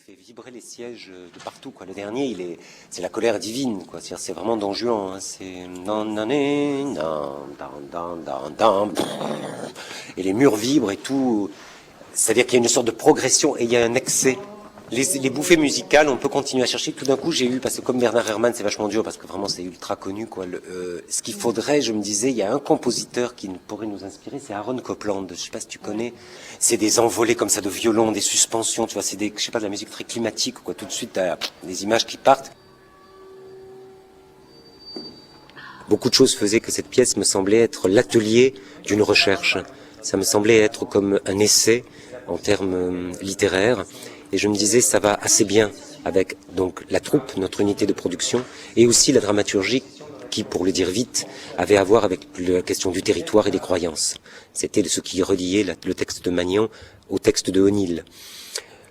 fait vibrer les sièges de partout, quoi. Le dernier, c'est la colère divine, quoi. C'est vraiment Don Juan, hein. C'est et les murs vibrent et tout. C'est-à-dire qu'il y a une sorte de progression et il y a un excès. Les bouffées musicales, on peut continuer à chercher. Tout d'un coup, j'ai eu, parce que comme Bernard Herrmann, c'est vachement dur, parce que vraiment c'est ultra connu, quoi. Ce qu'il faudrait, je me disais, il y a un compositeur qui pourrait nous inspirer, c'est Aaron Copland. Je sais pas si tu connais. C'est des envolées comme ça de violon, des suspensions, tu vois. C'est je sais pas, de la musique très climatique, quoi. Tout de suite, t'as des images qui partent. Beaucoup de choses faisaient que cette pièce me semblait être l'atelier d'une recherche. Ça me semblait être comme un essai en termes littéraires. Et je me disais, ça va assez bien avec donc la troupe, notre unité de production, et aussi la dramaturgie qui, pour le dire vite, avait à voir avec la question du territoire et des croyances. C'était ce qui reliait le texte de Magnan au texte de O'Neill.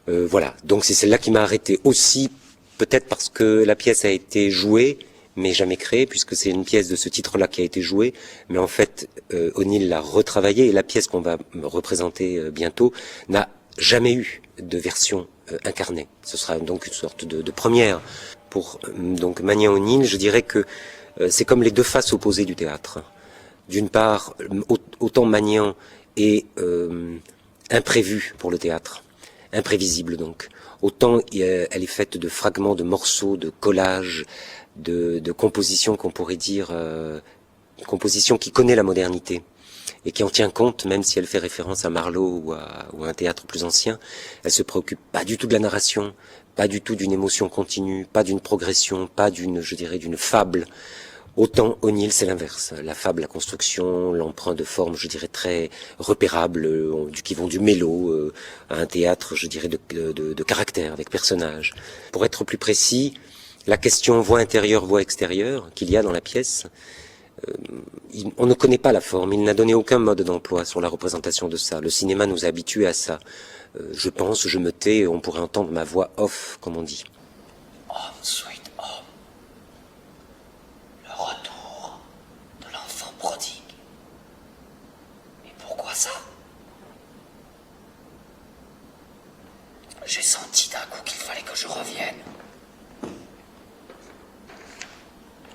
Voilà, donc c'est celle-là qui m'a arrêté. Aussi, peut-être parce que la pièce a été jouée, mais jamais créée, puisque c'est une pièce de ce titre-là qui a été jouée, mais en fait, O'Neill l'a retravaillée, et la pièce qu'on va représenter bientôt n'a jamais eu de version incarnée. Ce sera donc une sorte de première. Pour donc Magnan O'Neill, je dirais que c'est comme les deux faces opposées du théâtre. D'une part, autant Magnan est imprévu pour le théâtre, imprévisible donc. Autant elle est faite de fragments, de morceaux, de collages, de compositions qu'on pourrait dire, composition qui connaît la modernité et qui en tient compte, même si elle fait référence à Marlowe ou à un théâtre plus ancien. Elle se préoccupe pas du tout de la narration, pas du tout d'une émotion continue, pas d'une progression, pas je dirais, d'une fable. Autant O'Neill, c'est l'inverse. La fable, la construction, l'emprunt de forme, je dirais, très repérable, qui vont du mélo à un théâtre, je dirais, de caractère, avec personnages. Pour être plus précis, la question voix intérieure, voix extérieure qu'il y a dans la pièce, on ne connaît pas la forme, il n'a donné aucun mode d'emploi sur la représentation de ça. Le cinéma nous a habitués à ça. Je pense, je me tais, on pourrait entendre ma voix off, comme on dit. Home sweet home. Le retour de l'enfant prodigue. Et pourquoi ça? J'ai senti d'un coup qu'il fallait que je revienne.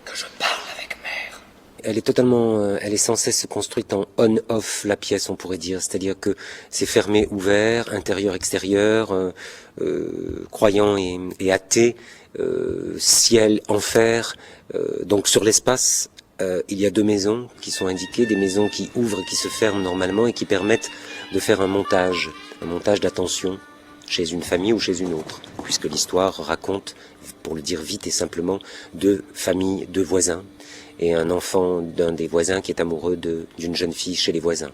Que je parle avec mère. Elle est totalement, elle est sans cesse construite en on-off, la pièce, on pourrait dire. C'est-à-dire que c'est fermé, ouvert, intérieur, extérieur, croyant et athée, ciel, enfer. Donc sur l'espace, il y a deux maisons qui sont indiquées, des maisons qui ouvrent, qui se ferment normalement et qui permettent de faire un montage d'attention chez une famille ou chez une autre, puisque l'histoire raconte, pour le dire vite et simplement, deux familles, deux voisins, et un enfant d'un des voisins qui est amoureux d'une jeune fille chez les voisins.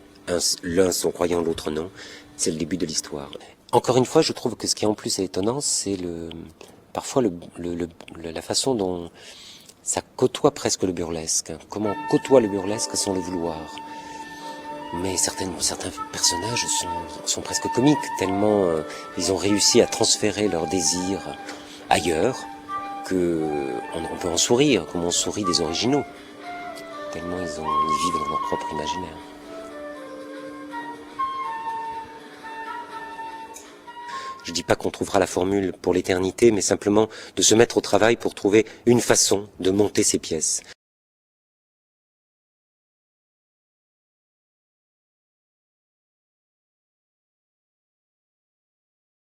L'un sont croyants, l'autre non. C'est le début de l'histoire. Encore une fois, je trouve que ce qui en plus est étonnant, c'est parfois la façon dont ça côtoie presque le burlesque. Comment on côtoie le burlesque sans le vouloir. Mais certains personnages sont presque comiques, tellement ils ont réussi à transférer leurs désirs ailleurs, on peut en sourire, comme on sourit des originaux, tellement ils vivent dans leur propre imaginaire. Je dis pas qu'on trouvera la formule pour l'éternité, mais simplement de se mettre au travail pour trouver une façon de monter ces pièces.